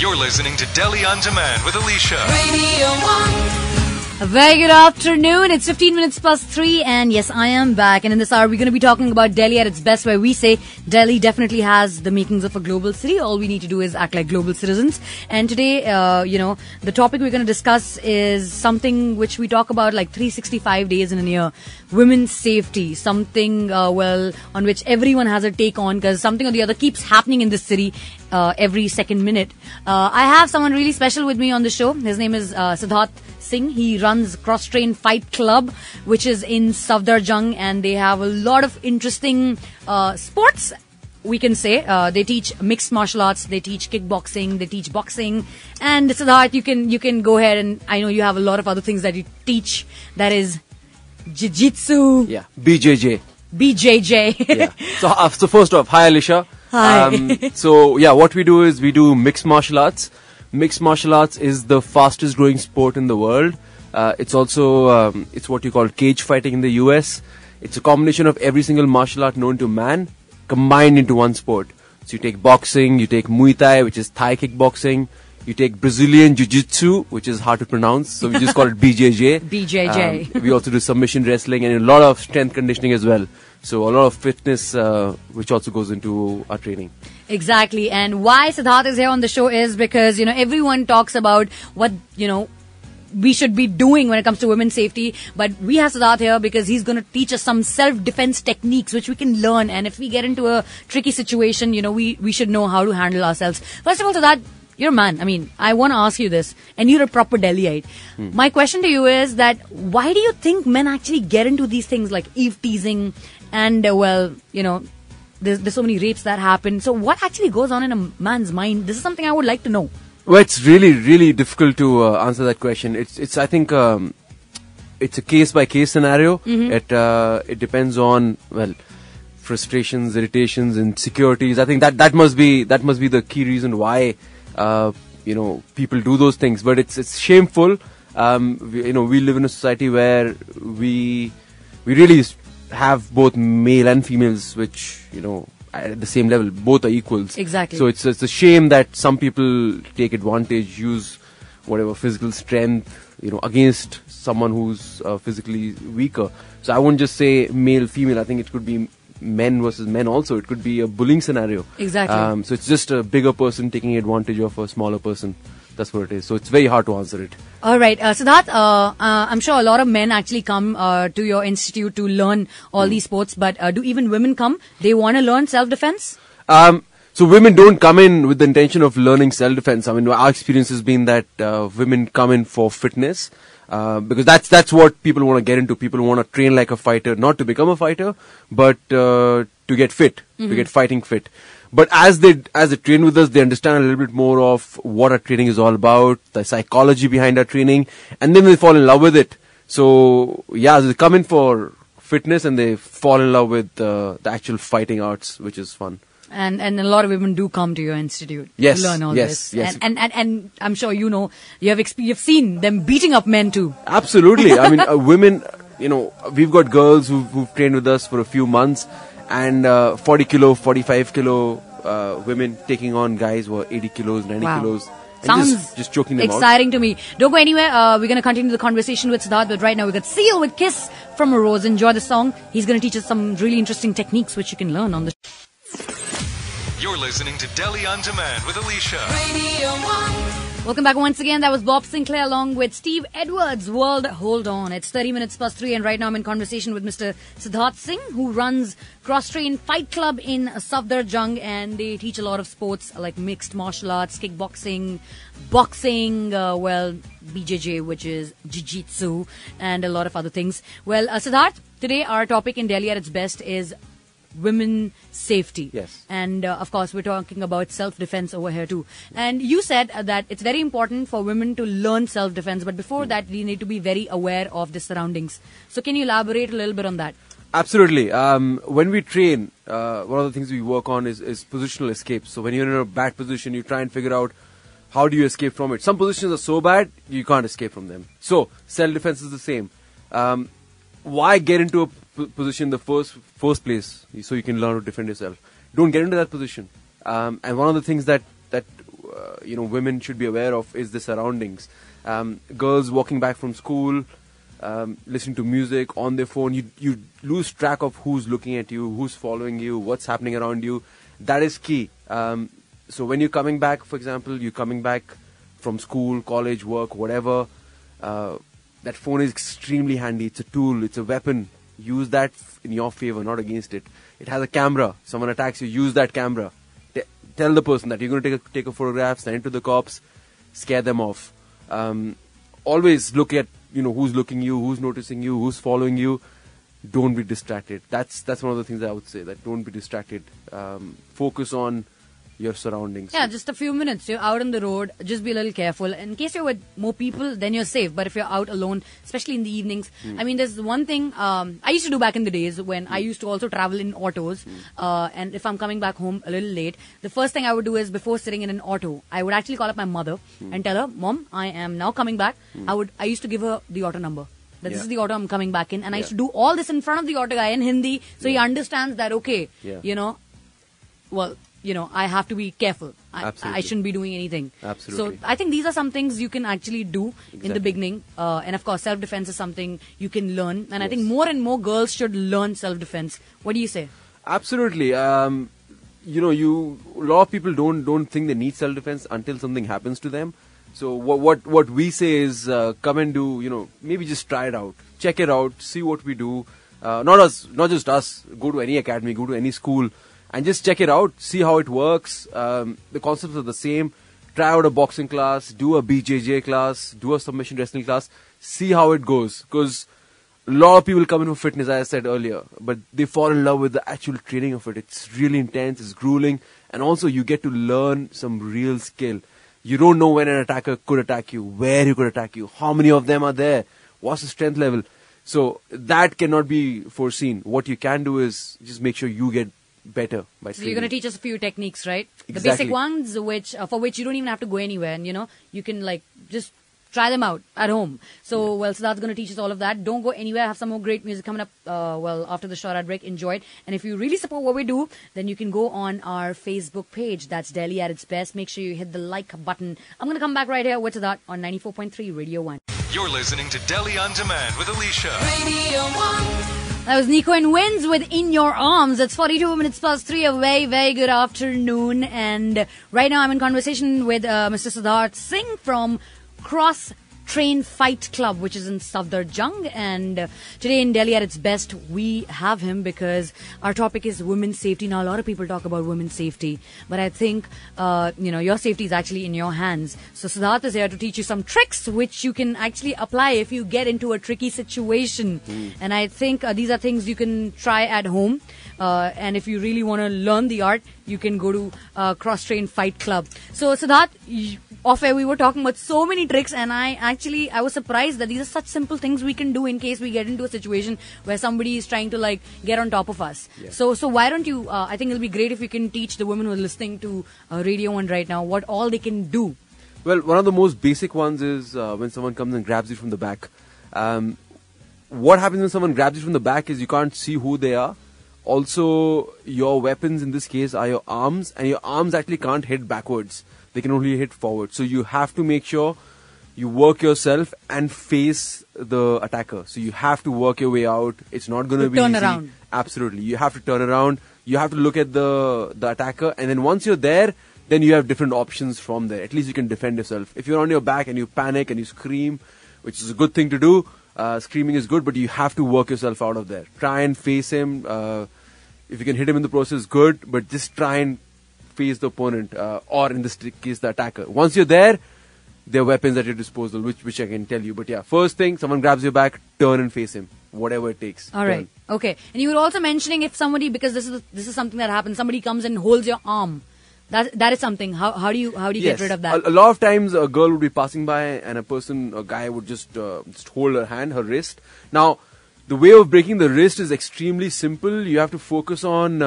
You're listening to Delhi On Demand with Alicia. Radio 1. A very good afternoon. It's 15 minutes past 3 and yes, I am back. And in this hour, we're going to be talking about Delhi at its best, where we say Delhi definitely has the makings of a global city. All we need to do is act like global citizens. And today, the topic we're going to discuss is something which we talk about like 365 days in a year. Women's safety. Something, on which everyone has a take on, because something or the other keeps happening in this city every second minute. I have someone really special with me on the show. His name is Siddharth Singh. He runs Cross Train Fight Club, which is in Safdarjung, and they have a lot of interesting sports, we can say. They teach mixed martial arts, they teach kickboxing, they teach boxing. And Siddharth, you can go ahead, and I know you have a lot of other things that you teach. That is jiu-jitsu. Yeah, BJJ. BJJ. Yeah. So first off, hi Alicia. Hi. What we do is we do mixed martial arts. Mixed martial arts is the fastest growing sport in the world. It's also, it's what you call cage fighting in the US. It's a combination of every single martial art known to man combined into one sport. So you take boxing, you take Muay Thai, which is Thai kickboxing. You take Brazilian Jiu-Jitsu, which is hard to pronounce, so we just call it BJJ. BJJ. We also do submission wrestling and a lot of strength conditioning as well. So a lot of fitness, which also goes into our training. Exactly. And why Siddharth is here on the show is because, everyone talks about what, we should be doing when it comes to women's safety. But we have Siddharth here because he's going to teach us some self-defense techniques which we can learn. And if we get into a tricky situation, we should know how to handle ourselves. First of all, Siddharth, you're a man. I mean, I want to ask you this, and you're a proper Delhiite. My question to you is that why do you think men actually get into these things like eve teasing and, there's so many rapes that happen. So what actually goes on in a man's mind? This is something I would like to know. Well, it's really, really difficult to answer that question. I think, it's a case-by-case scenario. It depends on, frustrations, irritations, insecurities. I think that must be the key reason why people do those things, but it's shameful. We live in a society where we really have both male and females, which at the same level, both are equals. Exactly. So it's a shame that some people take advantage, use whatever physical strength, against someone who's physically weaker. So I wouldn't just say male, female. I think it could be men versus men also. It could be a bullying scenario. Exactly. So it's just a bigger person taking advantage of a smaller person. That's what it is. So it's very hard to answer it. All right. Siddharth, I'm sure a lot of men actually come to your institute to learn all these sports, but do even women come? They want to learn self-defense? So women don't come in with the intention of learning self-defense. I mean, our experience has been that women come in for fitness. Because that's what people want to get into. People want to train like a fighter, not to become a fighter, but to get fit, to get fighting fit. But as they train with us, they understand a little bit more of what our training is all about, the psychology behind our training, and then they fall in love with it. So they come in for fitness and they fall in love with the actual fighting arts, which is fun. And a lot of women do come to your institute to learn all this. Yes. And I'm sure you've seen them beating up men too. Absolutely. I mean, women, we've got girls who've trained with us for a few months, and 40 kilo, 45 kilo women taking on guys who are 80 kilos, 90 kilos. And Sounds just choking them exciting out. to me. Don't go anywhere. We're going to continue the conversation with Siddharth, but right now we got Seal with Kiss from a Rose. Enjoy the song. He's going to teach us some really interesting techniques which you can learn on the You're listening to Delhi On Demand with Alicia. Radio 1. Welcome back once again. That was Bob Sinclair along with Steve Edwards. World Hold On. It's 30 minutes past 3 and right now I'm in conversation with Mr. Siddharth Singh, who runs Cross Train Fight Club in Safdarjung, and they teach a lot of sports like mixed martial arts, kickboxing, boxing, BJJ, which is jiu-jitsu, and a lot of other things. Well, Siddharth, today our topic in Delhi at its best is women safety. Yes. And of course, we're talking about self-defense over here too. And you said that it's very important for women to learn self-defense, but before that, we need to be very aware of the surroundings. So can you elaborate a little bit on that? Absolutely. When we train, one of the things we work on is positional escape. So when you're in a bad position, you try and figure out how do you escape from it. Some positions are so bad, you can't escape from them. So self-defense is the same. Why get into a position in the first place so you can learn to defend yourself? Don't get into that position. And one of the things that women should be aware of is the surroundings. Girls walking back from school, listening to music on their phone, you lose track of who's looking at you, who's following you, what's happening around you. That is key. So when you're coming back, for example, you're coming back from school, college, work, whatever, that phone is extremely handy. It's a tool, it's a weapon. Use that in your favor, not against it. It has a camera. Someone attacks you, use that camera. Tell the person that you're going to take a photograph, send it to the cops, scare them off. Always look at who's looking you, who's noticing you, who's following you. Don't be distracted. That's one of the things I would say, that don't be distracted. Focus on your surroundings. Yeah, just a few minutes. You're out on the road. Just be a little careful. In case you're with more people, then you're safe. But if you're out alone, especially in the evenings, I mean, there's one thing I used to do back in the days when I used to also travel in autos. And if I'm coming back home a little late, the first thing I would do is, before sitting in an auto, I would actually call up my mother and tell her, Mom, I am now coming back. I used to give her the auto number. That this is the auto I'm coming back in. And I used to do all this in front of the auto guy in Hindi. So he understands that, okay, I have to be careful. I shouldn't be doing anything. Absolutely. So I think these are some things you can actually do in the beginning. And of course, self-defense is something you can learn. And I think more and more girls should learn self-defense. What do you say? Absolutely. A lot of people don't think they need self-defense until something happens to them. So what we say is, come and do, maybe just try it out. Check it out. See what we do. Not just us. Go to any academy, go to any school. And just check it out, see how it works. The concepts are the same. Try out a boxing class, do a BJJ class, do a submission wrestling class. See how it goes. Because a lot of people come in for fitness, as I said earlier, but they fall in love with the actual training of it. It's really intense, it's grueling, and also you get to learn some real skill. You don't know when an attacker could attack you, where he could attack you, how many of them are there, what's the strength level. So that cannot be foreseen. What you can do is just make sure you get better by training. So you're going to teach us a few techniques, right? Exactly. The basic ones, for which you don't even have to go anywhere, and you can just try them out at home. So Siddharth's going to teach us all of that. Don't go anywhere. Have some more great music coming up. After the short ad break, enjoy it. And if you really support what we do, then you can go on our Facebook page. That's Delhi at its best. Make sure you hit the like button. I'm going to come back right here with Siddharth on 94.3 Radio 1. You're listening to Delhi on Demand with Alicia. Radio 1. That was Nico and Wins with In Your Arms. It's 42 minutes past 3. A very, very good afternoon. And right now I'm in conversation with Mr. Siddharth Singh from Cross Train Fight Club, which is in Safdarjung. And today in Delhi at its best, we have him because our topic is women's safety. Now, a lot of people talk about women's safety, but I think, your safety is actually in your hands. So Siddharth is here to teach you some tricks which you can actually apply if you get into a tricky situation. And I think these are things you can try at home. And if you really want to learn the art, you can go to Cross Train Fight Club. So Siddharth, off air we were talking about so many tricks, and I was surprised that these are such simple things we can do in case we get into a situation where somebody is trying to get on top of us. Yeah. So why don't you, I think it'll be great if you can teach the women who are listening to Radio 1 right now what all they can do. Well, one of the most basic ones is when someone comes and grabs you from the back. What happens when someone grabs you from the back is you can't see who they are. Also, your weapons in this case are your arms, and your arms actually can't hit backwards. They can only hit forward. So you have to make sure you work yourself and face the attacker. So you have to work your way out. It's not going to be turn easy. Around. Absolutely. You have to turn around. You have to look at the attacker, and then once you're there, then you have different options from there. At least you can defend yourself. If you're on your back and you panic and you scream, which is a good thing to do, screaming is good, but you have to work yourself out of there. Try and face him. If you can hit him in the process, good, but just try and face the opponent, or in this case, the attacker. Once you're there, there are weapons at your disposal, which I can tell you. But yeah, first thing, someone grabs your back, turn and face him, whatever it takes. All right, okay. And you were also mentioning if somebody, because this is something that happens, somebody comes and holds your arm. That is something. How do you get rid of that? A lot of times, a girl would be passing by, and a guy would just hold her hand, her wrist. Now, the way of breaking the wrist is extremely simple. You have to focus on,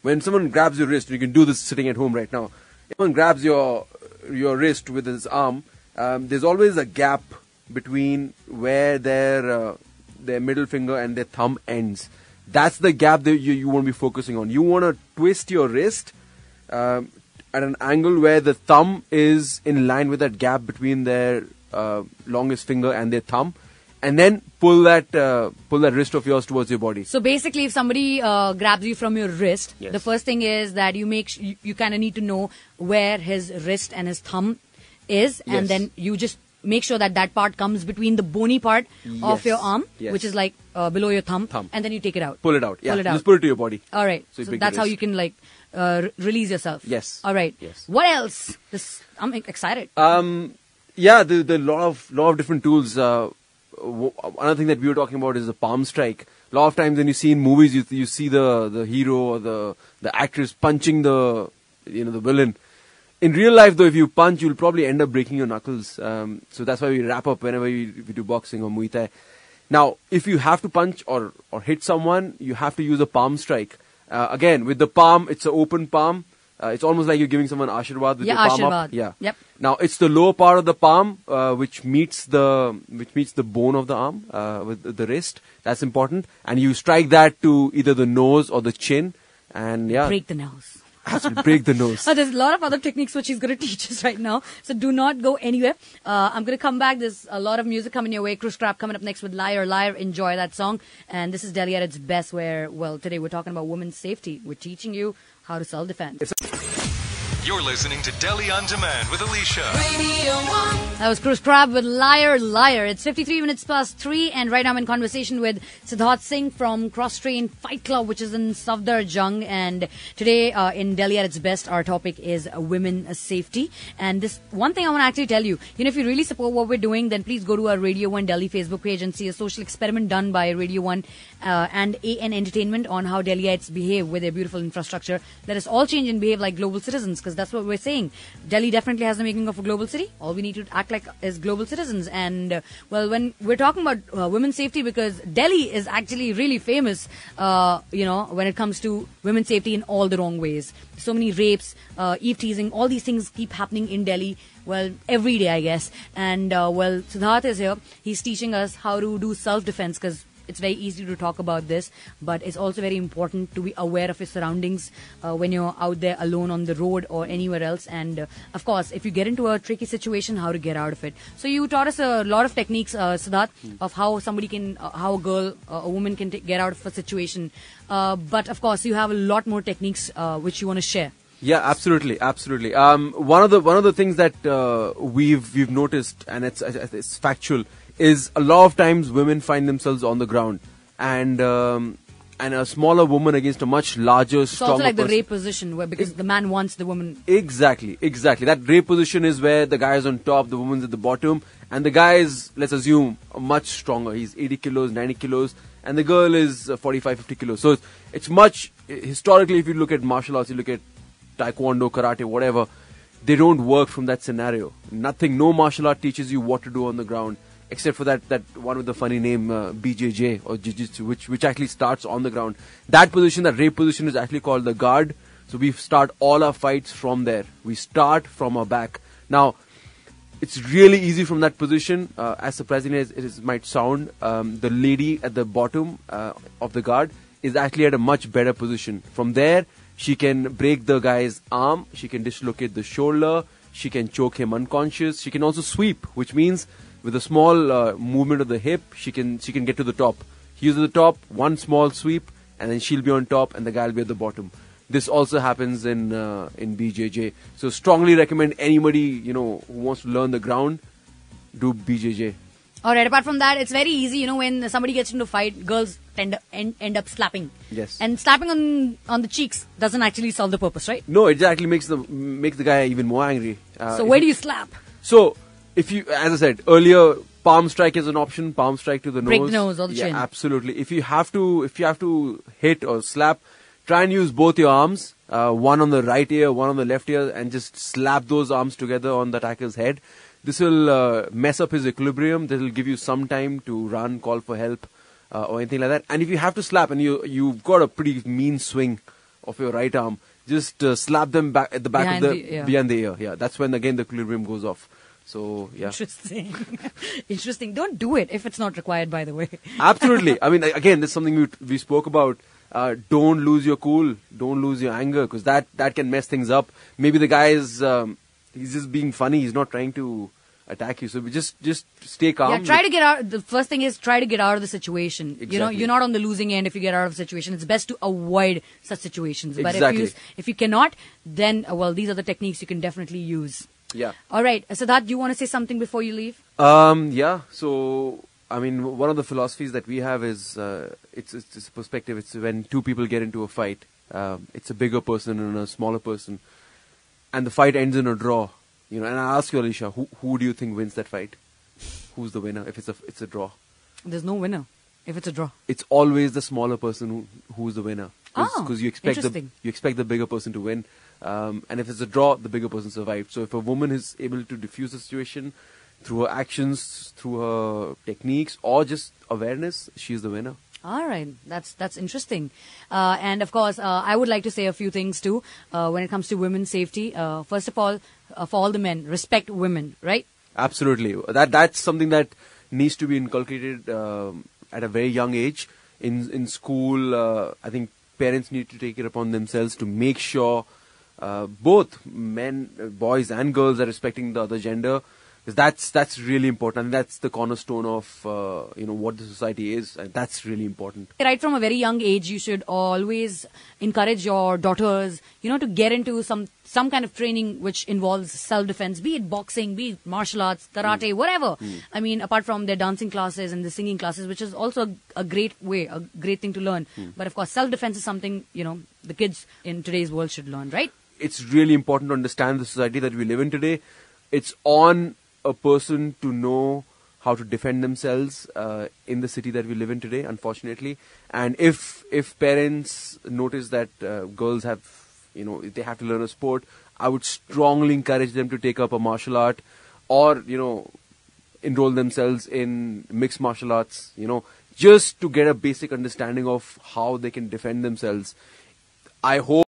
when someone grabs your wrist, you can do this sitting at home right now. If someone grabs your wrist with his arm, there's always a gap between where their middle finger and their thumb ends. That's the gap that you want to be focusing on. You want to twist your wrist at an angle where the thumb is in line with that gap between their longest finger and their thumb, and then pull that wrist of yours towards your body. So basically, if somebody grabs you from your wrist, Yes. the first thing is that you kind of need to know where his wrist and his thumb is, and Yes. then you just make sure that that part comes between the bony part of Yes. your arm, Yes. which is like below your thumb, Thumb. and then you take it out. Pull it out. Yeah, Pull it out. just pull it to your body. All right. So you So break the that's how wrist. you can like release yourself. Yes. All right. Yes. What else? I'm excited. Yeah, the lot of different tools. Another thing that we were talking about is the palm strike. A lot of times when you see in movies, you see the hero or the actress punching the villain. In real life, though, if you punch, you'll probably end up breaking your knuckles. So that's why we wrap up whenever we do boxing or Muay Thai. Now, if you have to punch or hit someone, you have to use a palm strike. Again, with the palm, it's an open palm. It's almost like you're giving someone Ashirwad with Yeah, your palm Ashirwad. up. Yeah. Yep. Now, it's the lower part of the palm which meets the bone of the arm with the wrist. That's important. And you strike that to either the nose or the chin. And yeah, Break the nose. absolutely break the nose. There's a lot of other techniques which he's going to teach us right now. So do not go anywhere. I'm going to come back. There's a lot of music coming your way. Chris Crab coming up next with Liar, Liar. Enjoy that song. And this is Delhi at its best where, well, today we're talking about women's safety. We're teaching you how to self-defense. You're listening to Delhi On Demand with Alicia. Radio 1. That was Chris Crab with Liar, Liar. It's 53 minutes past 3, and right now I'm in conversation with Siddharth Singh from Cross Train Fight Club, which is in Safdarjung. And today in Delhi at its best, our topic is women safety. And this one thing I want to actually tell you, if you really support what we're doing, then please go to our Radio 1 Delhi Facebook page and see a social experiment done by Radio 1 and AN Entertainment on how Delhiites behave with their beautiful infrastructure. Let us all change and behave like global citizens, because that's what we're saying. Delhi definitely has the making of a global city. All we need to act like is global citizens. And well, when we're talking about women's safety, because Delhi is actually really famous, when it comes to women's safety in all the wrong ways. So many rapes, eve teasing, all these things keep happening in Delhi. Well, every day, I guess. And Siddharth is here. He's teaching us how to do self-defense, because it's very easy to talk about this, but it's also very important to be aware of your surroundings when you're out there alone on the road or anywhere else. And of course, if you get into a tricky situation, how to get out of it. So you taught us a lot of techniques, Siddharth, of how somebody can, how a woman can get out of a situation. But of course, you have a lot more techniques which you want to share. Yeah, absolutely. One of the things that we've noticed, and it's factual, is a lot of times women find themselves on the ground, and a smaller woman against a much larger, It's stronger also like the person. rape position, where because the man wants the woman. Exactly. That rape position is where the guy is on top, the woman's at the bottom, and the guy is, let's assume, much stronger. He's 80 kilos, 90 kilos, and the girl is 45, 50 kilos. So it's much, historically, if you look at martial arts, you look at taekwondo, karate, whatever, they don't work from that scenario. No martial art teaches you what to do on the ground, except for that one with the funny name, BJJ or Jiu-Jitsu, which actually starts on the ground. That position, that rape position, is actually called the guard. So we start all our fights from there. We start from our back. Now, it's really easy from that position. As surprising as it might sound, the lady at the bottom of the guard is actually at a much better position. From there, she can break the guy's arm. She can dislocate the shoulder. She can choke him unconscious. She can also sweep, which means with a small movement of the hip, she can get to the top. He's at the top, one small sweep, and then she'll be on top, and the guy will be at the bottom. This also happens in BJJ. So strongly recommend anybody who wants to learn the ground, do BJJ. All right. Apart from that, it's very easy. When somebody gets into a fight, girls end up slapping. Yes. And slapping on the cheeks doesn't actually solve the purpose, right? No, it actually makes the guy even more angry. So where do you slap? So if you, as I said earlier, palm strike is an option. Palm strike to the Break nose. the nose or the chin. Yeah, absolutely. If you have to hit or slap, try and use both your arms, one on the right ear, one on the left ear, and just slap those arms together on the attacker's head. This will mess up his equilibrium. This will give you some time to run, call for help, or anything like that. And if you have to slap, and you've got a pretty mean swing of your right arm, just slap them back at the back behind the ear. Yeah, that's when again the equilibrium goes off. So yeah. Interesting. Interesting. Don't do it if it's not required, by the way. Absolutely. I mean, again, this is something we spoke about don't lose your cool, don't lose your anger, because that can mess things up. Maybe the guy is he's just being funny. He's not trying to attack you. So we just stay calm. Yeah, try to get out. The first thing is try to get out of the situation. Exactly. You know, you're not on the losing end if you get out of the situation. It's best to avoid such situations. But Exactly. if you cannot, then well, these are the techniques you can definitely use. Yeah. All right, Siddharth, do you want to say something before you leave? Yeah. So, I mean, one of the philosophies that we have is it's a perspective. It's when two people get into a fight. It's a bigger person and a smaller person, and the fight ends in a draw. You know, and I ask you, Alicia, who do you think wins that fight? Who's the winner if it's a draw? There's no winner if it's a draw. It's always the smaller person who's the winner. Because you expect the bigger person to win. And if it's a draw, the bigger person survived. So if a woman is able to diffuse the situation through her actions, through her techniques, or just awareness, she's the winner. All right, that's interesting. And of course, I would like to say a few things too when it comes to women's safety. First of all, for all the men, respect women, right? Absolutely. That's something that needs to be inculcated at a very young age. In school, I think parents need to take it upon themselves to make sure both men, boys and girls are respecting the other gender. Because that's really important. And that's the cornerstone of what the society is, and that's really important. Right from a very young age, you should always encourage your daughters, to get into some kind of training which involves self-defense, be it boxing, be it martial arts, karate, whatever. I mean, apart from their dancing classes and the singing classes, which is also a great thing to learn. But of course, self-defense is something, the kids in today's world should learn, right? It's really important to understand the society that we live in today. It's on a person to know how to defend themselves in the city that we live in today, unfortunately. And if parents notice that girls have, they have to learn a sport, I would strongly encourage them to take up a martial art or, enroll themselves in mixed martial arts, just to get a basic understanding of how they can defend themselves. I hope